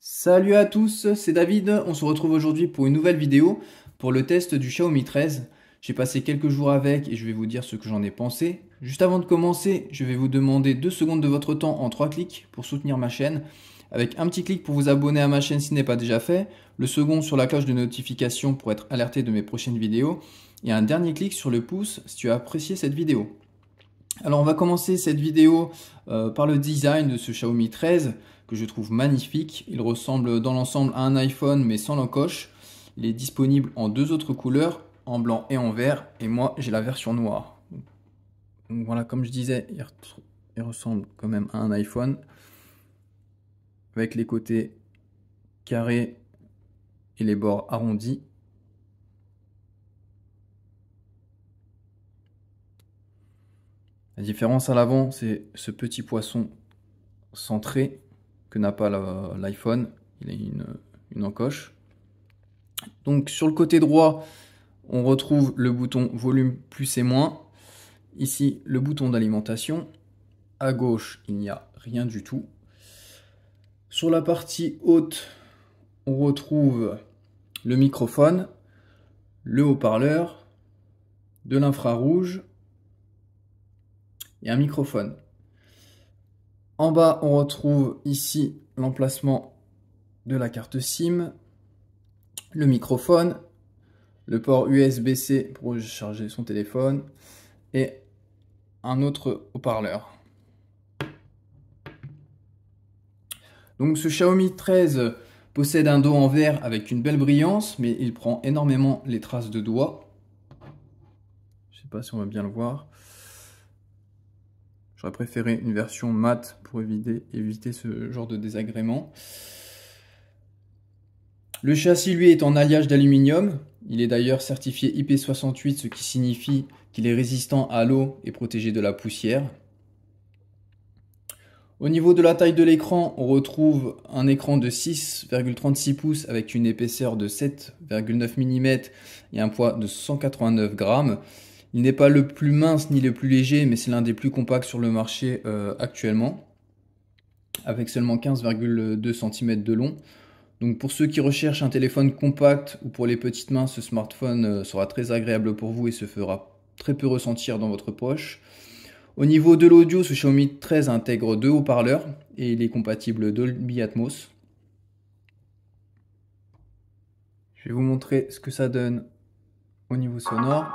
Salut à tous, c'est David. On se retrouve aujourd'hui pour une nouvelle vidéo pour le test du Xiaomi 13. J'ai passé quelques jours avec et je vais vous dire ce que j'en ai pensé. Juste avant de commencer, je vais vous demander 2 secondes de votre temps en 3 clics pour soutenir ma chaîne. Avec un petit clic pour vous abonner à ma chaîne si ce n'est pas déjà fait, le second sur la cloche de notification pour être alerté de mes prochaines vidéos et un dernier clic sur le pouce si tu as apprécié cette vidéo. Alors on va commencer cette vidéo par le design de ce Xiaomi 13 que je trouve magnifique. Il ressemble dans l'ensemble à un iPhone mais sans l'encoche. Il est disponible en deux autres couleurs, en blanc et en vert, et moi j'ai la version noire. Donc voilà, comme je disais, il ressemble quand même à un iPhone avec les côtés carrés et les bords arrondis. La différence à l'avant, c'est ce petit poisson centré que n'a pas l'iPhone. Il a une encoche. Donc sur le côté droit, on retrouve le bouton volume plus et moins. Ici, le bouton d'alimentation. À gauche, il n'y a rien du tout. Sur la partie haute, on retrouve le microphone, le haut-parleur, de l'infrarouge et un microphone. En bas, on retrouve ici l'emplacement de la carte SIM, le microphone, le port USB-C pour charger son téléphone et un autre haut-parleur. Donc ce Xiaomi 13 possède un dos en verre avec une belle brillance, mais il prend énormément les traces de doigts. Je ne sais pas si on va bien le voir. J'aurais préféré une version mat pour éviter ce genre de désagrément. Le châssis, lui, est en alliage d'aluminium. Il est d'ailleurs certifié IP68, ce qui signifie qu'il est résistant à l'eau et protégé de la poussière. Au niveau de la taille de l'écran, on retrouve un écran de 6,36 pouces avec une épaisseur de 7,9 mm et un poids de 189 grammes. Il n'est pas le plus mince ni le plus léger, mais c'est l'un des plus compacts sur le marché actuellement, avec seulement 15,2 cm de long. Donc pour ceux qui recherchent un téléphone compact ou pour les petites mains, ce smartphone sera très agréable pour vous et se fera très peu ressentir dans votre poche. Au niveau de l'audio, ce Xiaomi 13 intègre deux haut-parleurs et il est compatible Dolby Atmos. Je vais vous montrer ce que ça donne au niveau sonore.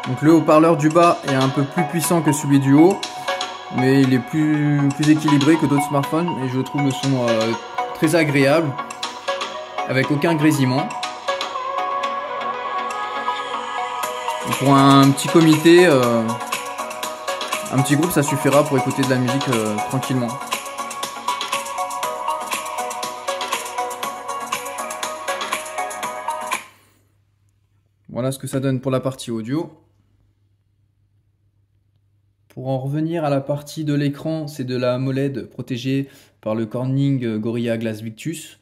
Donc le haut-parleur du bas est un peu plus puissant que celui du haut, mais il est plus équilibré que d'autres smartphones et je trouve le son très agréable, avec aucun grésillement. Et pour un petit comité, un petit groupe, ça suffira pour écouter de la musique tranquillement. Voilà ce que ça donne pour la partie audio. Pour en revenir à la partie de l'écran, c'est de la AMOLED protégée par le Corning Gorilla Glass Victus.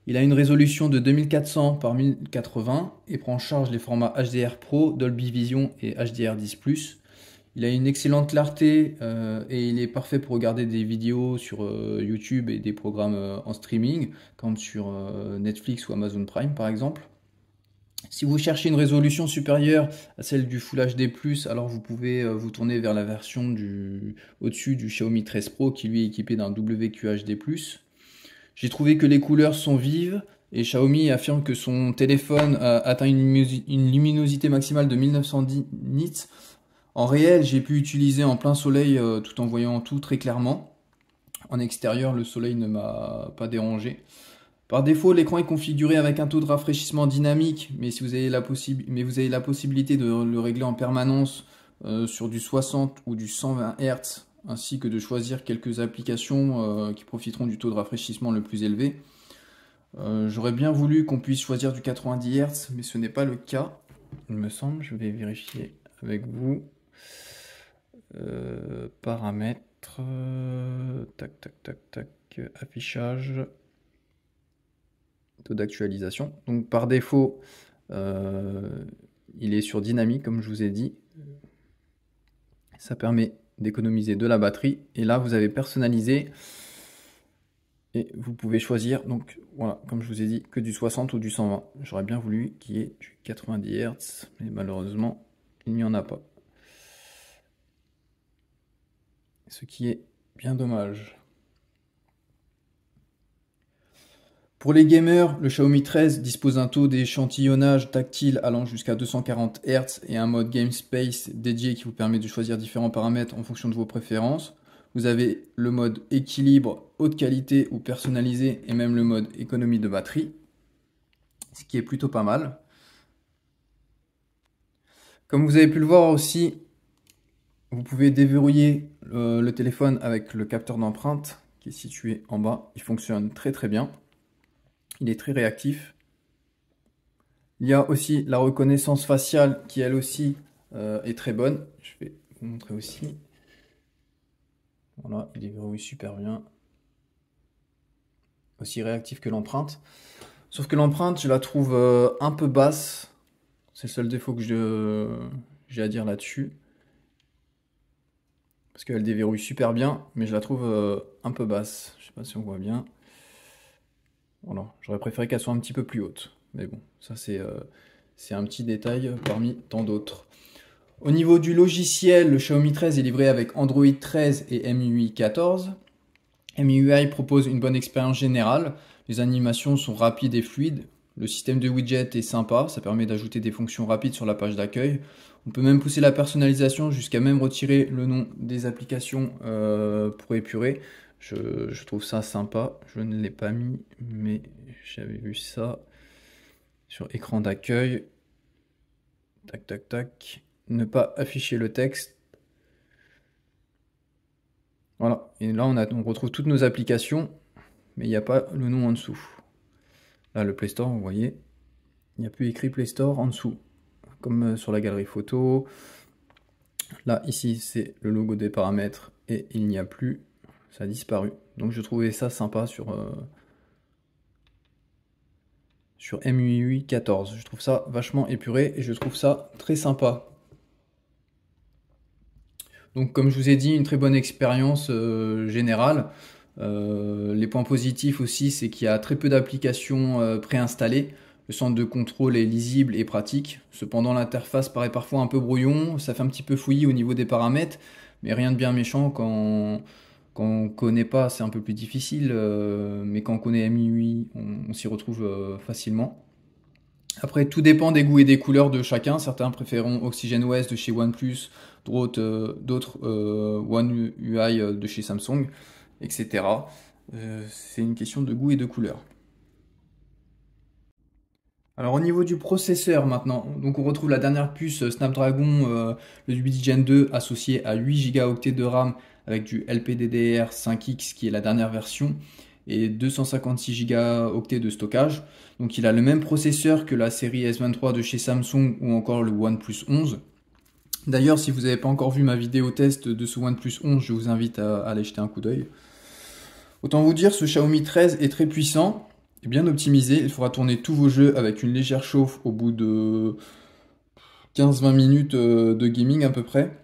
Il a une résolution de 2400 par 1080 et prend en charge les formats HDR Pro, Dolby Vision et HDR10+. Il a une excellente clarté et il est parfait pour regarder des vidéos sur YouTube et des programmes en streaming, comme sur Netflix ou Amazon Prime par exemple. Si vous cherchez une résolution supérieure à celle du Full HD+, alors vous pouvez vous tourner vers la version au-dessus du Xiaomi 13 Pro qui lui est équipé d'un WQHD+. J'ai trouvé que les couleurs sont vives et Xiaomi affirme que son téléphone atteint une luminosité maximale de 1910 nits. En réel, j'ai pu utiliser en plein soleil tout en voyant tout très clairement. En extérieur, le soleil ne m'a pas dérangé. Par défaut, l'écran est configuré avec un taux de rafraîchissement dynamique, mais si vous avez vous avez la possibilité de le régler en permanence sur du 60 ou du 120 Hz, ainsi que de choisir quelques applications qui profiteront du taux de rafraîchissement le plus élevé. J'aurais bien voulu qu'on puisse choisir du 90 Hz, mais ce n'est pas le cas, il me semble. Je vais vérifier avec vous. Paramètres, tac, tac, tac, tac, affichage, taux d'actualisation. Donc par défaut, il il est sur dynamique, comme je vous ai dit. Ça permet d'économiser de la batterie. Et là, vous avez personnalisé. Et vous pouvez choisir, donc voilà, comme je vous ai dit, que du 60 ou du 120. J'aurais bien voulu qu'il y ait du 90 Hz, mais malheureusement, il n'y en a pas. Ce qui est bien dommage. Pour les gamers, le Xiaomi 13 dispose d'un taux d'échantillonnage tactile allant jusqu'à 240 Hz et un mode Game Space dédié qui vous permet de choisir différents paramètres en fonction de vos préférences. Vous avez le mode équilibre, haute qualité ou personnalisé et même le mode économie de batterie, ce qui est plutôt pas mal. Comme vous avez pu le voir aussi, vous pouvez déverrouiller le téléphone avec le capteur d'empreinte qui est situé en bas. Il fonctionne très très bien. Il est très réactif. Il y a aussi la reconnaissance faciale qui elle aussi est très bonne. Je vais vous montrer aussi. Voilà, il déverrouille super bien. Aussi réactif que l'empreinte. Sauf que l'empreinte, je la trouve un peu basse. C'est le seul défaut que j'ai à dire là-dessus. Parce qu'elle déverrouille super bien, mais je la trouve un peu basse. Je sais pas si on voit bien. Voilà, j'aurais préféré qu'elle soit un petit peu plus haute. Mais bon, ça c'est un petit détail parmi tant d'autres. Au niveau du logiciel, le Xiaomi 13 est livré avec Android 13 et MIUI 14. MIUI propose une bonne expérience générale. Les animations sont rapides et fluides. Le système de widget est sympa, ça permet d'ajouter des fonctions rapides sur la page d'accueil. On peut même pousser la personnalisation jusqu'à même retirer le nom des applications pour épurer. Je trouve ça sympa. Je ne l'ai pas mis, mais j'avais vu ça sur écran d'accueil. Tac, tac, tac. Ne pas afficher le texte. Voilà. Et là, on retrouve toutes nos applications, mais il n'y a pas le nom en dessous. Là, le Play Store, vous voyez, il n'y a plus écrit Play Store en dessous, comme sur la galerie photo. Là, ici, c'est le logo des paramètres et il n'y a plus. Ça a disparu. Donc, je trouvais ça sympa sur MIUI 14. Je trouve ça vachement épuré et je trouve ça très sympa. Donc, comme je vous ai dit, une très bonne expérience générale. Les points positifs aussi, c'est qu'il y a très peu d'applications préinstallées. Le centre de contrôle est lisible et pratique. Cependant, l'interface paraît parfois un peu brouillon. Ça fait un petit peu fouillis au niveau des paramètres, mais rien de bien méchant quand on ne connaît pas, c'est un peu plus difficile. Mais quand on connaît MIUI, on s'y retrouve facilement. Après, tout dépend des goûts et des couleurs de chacun. Certains préféreront Oxygen OS de chez OnePlus, d'autres One UI de chez Samsung, etc. C'est une question de goût et de couleur. Alors au niveau du processeur maintenant, donc on retrouve la dernière puce Snapdragon, le 8 Gen 2 associé à 8 Go de RAM avec du LPDDR5X qui est la dernière version et 256 Go de stockage. Donc il a le même processeur que la série S23 de chez Samsung ou encore le OnePlus 11. D'ailleurs, si vous n'avez pas encore vu ma vidéo test de ce OnePlus 11, je vous invite à aller jeter un coup d'œil. Autant vous dire, ce Xiaomi 13 est très puissant et bien optimisé. Il faudra tourner tous vos jeux avec une légère chauffe au bout de 15-20 minutes de gaming à peu près.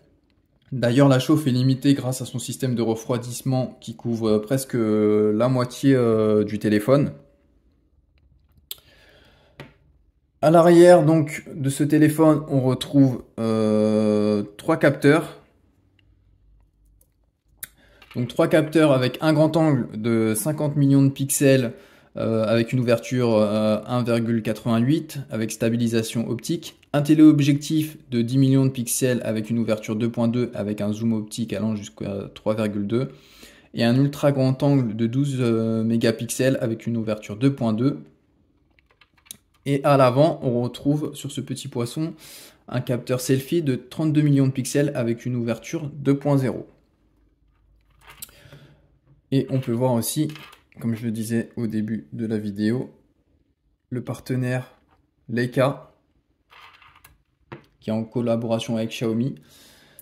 D'ailleurs, la chauffe est limitée grâce à son système de refroidissement qui couvre presque la moitié du téléphone. À l'arrière donc de ce téléphone, on retrouve 3 capteurs. Donc 3 capteurs avec un grand angle de 50 millions de pixels avec une ouverture 1,88 avec stabilisation optique. Un téléobjectif de 10 millions de pixels avec une ouverture 2.2 avec un zoom optique allant jusqu'à 3,2. Et un ultra grand angle de 12 mégapixels avec une ouverture 2.2. Et à l'avant, on retrouve sur ce petit poisson un capteur selfie de 32 millions de pixels avec une ouverture 2.0. Et on peut voir aussi, comme je le disais au début de la vidéo, le partenaire Leica, qui est en collaboration avec Xiaomi.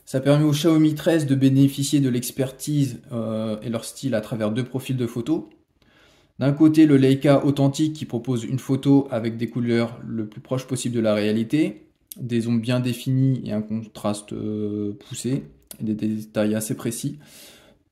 Ça permet au Xiaomi 13 de bénéficier de l'expertise et leur style à travers 2 profils de photos. D'un côté, le Leica authentique qui propose une photo avec des couleurs le plus proche possible de la réalité. des ombres bien définies et un contraste poussé, et des détails assez précis.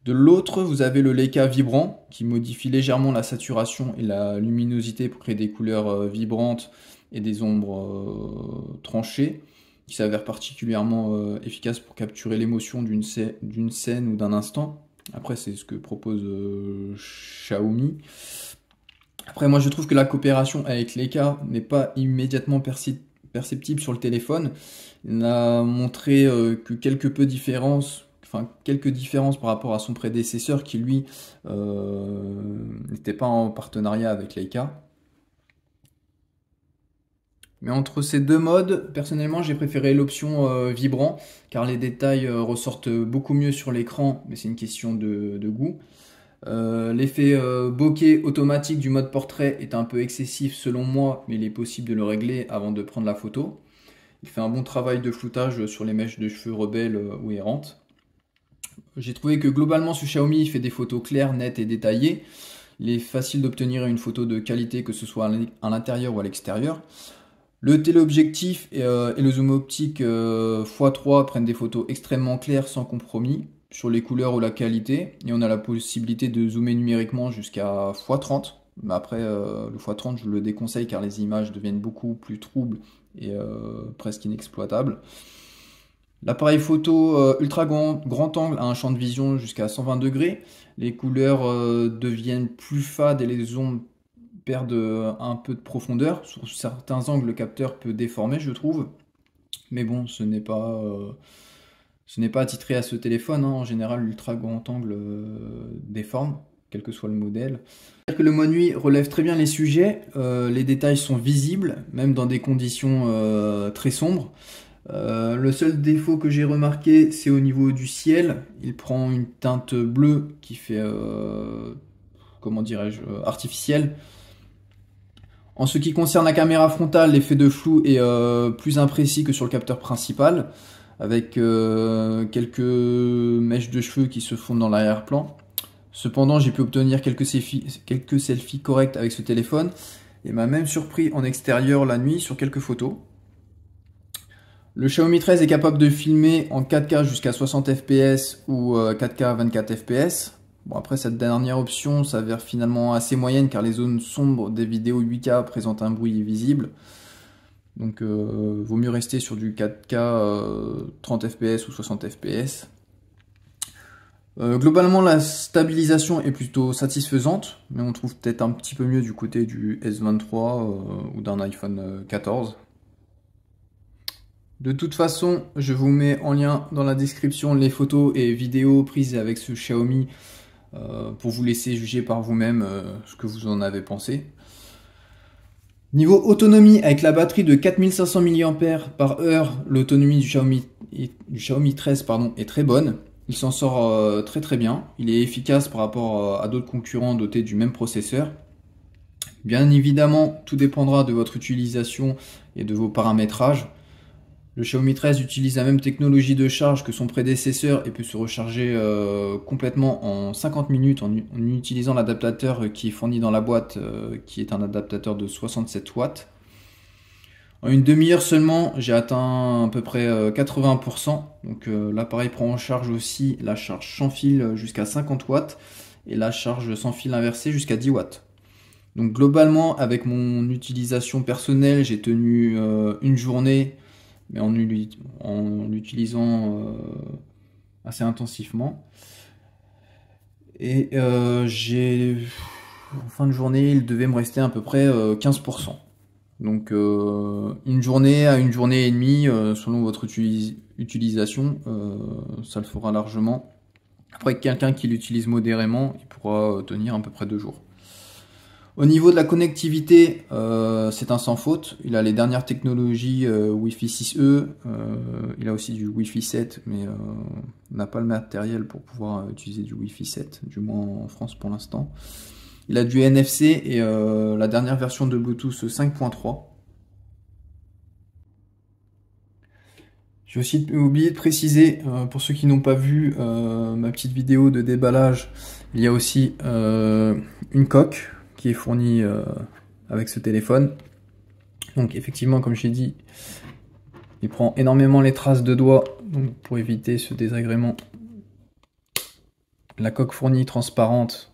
De l'autre, vous avez le Leica vibrant qui modifie légèrement la saturation et la luminosité pour créer des couleurs vibrantes et des ombres tranchées, qui s'avère particulièrement efficace pour capturer l'émotion d'une scène ou d'un instant. Après, c'est ce que propose Xiaomi. Après, moi, je trouve que la coopération avec Leica n'est pas immédiatement perceptible sur le téléphone. Il a montré que quelques différences par rapport à son prédécesseur qui, lui, n'était pas en partenariat avec Leica. Mais entre ces deux modes, personnellement, j'ai préféré l'option vibrant, car les détails ressortent beaucoup mieux sur l'écran, mais c'est une question de goût. L'effet bokeh automatique du mode portrait est un peu excessif selon moi, mais il est possible de le régler avant de prendre la photo. Il fait un bon travail de floutage sur les mèches de cheveux rebelles ou errantes. J'ai trouvé que globalement ce Xiaomi fait des photos claires, nettes et détaillées. Il est facile d'obtenir une photo de qualité que ce soit à l'intérieur ou à l'extérieur. Le téléobjectif et le zoom optique x3 prennent des photos extrêmement claires sans compromis sur les couleurs ou la qualité. Et on a la possibilité de zoomer numériquement jusqu'à x30. Mais après, le x30, je le déconseille car les images deviennent beaucoup plus troubles et presque inexploitables. L'appareil photo ultra grand angle a un champ de vision jusqu'à 120 degrés. Les couleurs deviennent plus fades et les ombres perdent un peu de profondeur. Sur certains angles, le capteur peut déformer, je trouve. Mais bon, ce n'est pas attitré à ce téléphone, hein. En général, l'ultra grand angle déforme, quel que soit le modèle. C'est-à-dire que le mode nuit relève très bien les sujets. Les détails sont visibles, même dans des conditions très sombres. Le seul défaut que j'ai remarqué, c'est au niveau du ciel. Il prend une teinte bleue qui fait, comment dirais-je, artificielle. En ce qui concerne la caméra frontale, l'effet de flou est plus imprécis que sur le capteur principal, avec quelques mèches de cheveux qui se fondent dans l'arrière-plan. Cependant, j'ai pu obtenir quelques selfies corrects avec ce téléphone, et m'a même surpris en extérieur la nuit sur quelques photos. Le Xiaomi 13 est capable de filmer en 4K jusqu'à 60 fps ou 4K 24 fps. Bon, après, cette dernière option s'avère finalement assez moyenne car les zones sombres des vidéos 8K présentent un bruit visible. Donc, vaut mieux rester sur du 4K 30 fps ou 60 fps. Globalement, la stabilisation est plutôt satisfaisante, mais on trouve peut-être un petit peu mieux du côté du S23 ou d'un iPhone 14. De toute façon, je vous mets en lien dans la description les photos et vidéos prises avec ce Xiaomi pour vous laisser juger par vous-même ce que vous en avez pensé. Niveau autonomie, avec la batterie de 4500 mAh, l'autonomie du Xiaomi 13 est très bonne. Il s'en sort très bien. Il est efficace par rapport à d'autres concurrents dotés du même processeur. Bien évidemment, tout dépendra de votre utilisation et de vos paramétrages. Le Xiaomi 13 utilise la même technologie de charge que son prédécesseur et peut se recharger complètement en 50 minutes en utilisant l'adaptateur qui est fourni dans la boîte, qui est un adaptateur de 67 watts. En une demi-heure seulement, j'ai atteint à peu près 80%. Donc l'appareil prend en charge aussi la charge sans fil jusqu'à 50 watts et la charge sans fil inversée jusqu'à 10 watts. Donc globalement, avec mon utilisation personnelle, j'ai tenu une journée, mais en l'utilisant assez intensivement. Et en fin de journée, il devait me rester à peu près 15%. Donc une journée à une journée et demie, selon votre utilisation, ça le fera largement. Après, quelqu'un qui l'utilise modérément, il pourra tenir à peu près 2 jours. Au niveau de la connectivité, c'est un sans faute. Il a les dernières technologies Wi-Fi 6E. Il a aussi du Wi-Fi 7, mais on n'a pas le matériel pour pouvoir utiliser du Wi-Fi 7, du moins en France pour l'instant. Il a du NFC et la dernière version de Bluetooth 5.3. J'ai aussi oublié de préciser, pour ceux qui n'ont pas vu ma petite vidéo de déballage, il y a aussi une coque qui est fournie avec ce téléphone. Donc effectivement, comme j'ai dit, Il prend énormément les traces de doigts, donc pour éviter ce désagrément, la coque fournie transparente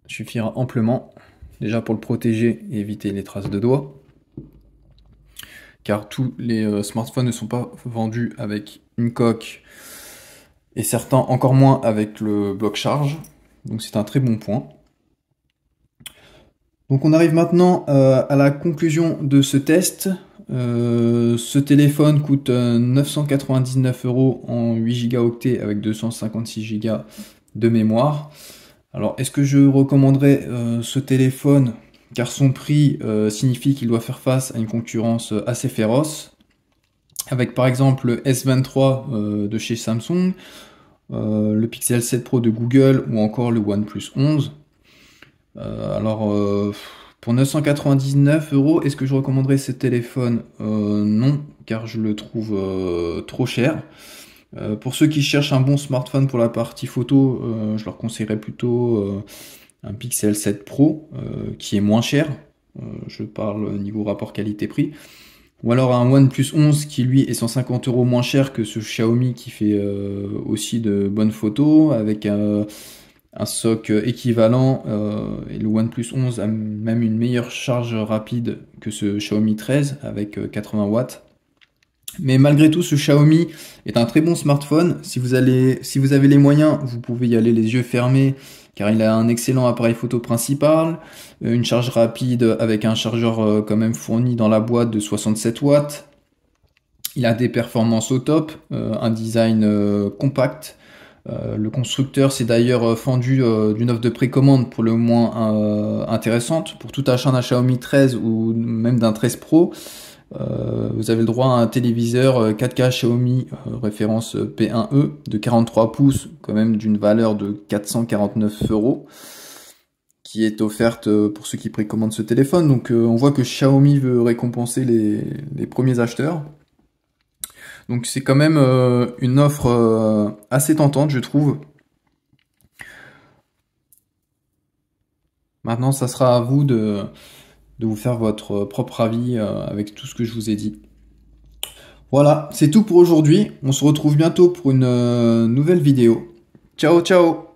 suffira amplement, déjà pour le protéger et éviter les traces de doigts, car tous les smartphones ne sont pas vendus avec une coque, et certains encore moins avec le bloc charge, donc c'est un très bon point. Donc on arrive maintenant à la conclusion de ce test. Ce téléphone coûte 999 € en 8 Go avec 256 Go de mémoire. Alors est-ce que je recommanderais ce téléphone car son prix signifie qu'il doit faire face à une concurrence assez féroce, avec par exemple le S23 de chez Samsung, le Pixel 7 Pro de Google ou encore le OnePlus 11. Pour 999 €, est-ce que je recommanderais ce téléphone? Non, car je le trouve trop cher. Pour ceux qui cherchent un bon smartphone pour la partie photo, je leur conseillerais plutôt un Pixel 7 Pro, qui est moins cher. Je parle niveau rapport qualité-prix. Ou alors un OnePlus 11 qui lui est 150 € moins cher que ce Xiaomi qui fait aussi de bonnes photos, avec un SoC équivalent, et le OnePlus 11 a même une meilleure charge rapide que ce Xiaomi 13 avec 80 watts. Mais malgré tout, ce Xiaomi est un très bon smartphone. Si vous avez les moyens, vous pouvez y aller les yeux fermés, car il a un excellent appareil photo principal, une charge rapide avec un chargeur quand même fourni dans la boîte de 67 watts. Il a des performances au top, un design compact. Le constructeur s'est d'ailleurs fendu d'une offre de précommande pour le moins intéressante. Pour tout achat d'un Xiaomi 13 ou même d'un 13 Pro, vous avez le droit à un téléviseur 4K Xiaomi référence P1e de 43 pouces, quand même d'une valeur de 449 €, qui est offerte pour ceux qui précommandent ce téléphone. Donc on voit que Xiaomi veut récompenser les premiers acheteurs. Donc c'est quand même une offre assez tentante, je trouve. Maintenant, ça sera à vous de vous faire votre propre avis avec tout ce que je vous ai dit. Voilà, c'est tout pour aujourd'hui. On se retrouve bientôt pour une nouvelle vidéo. Ciao, ciao!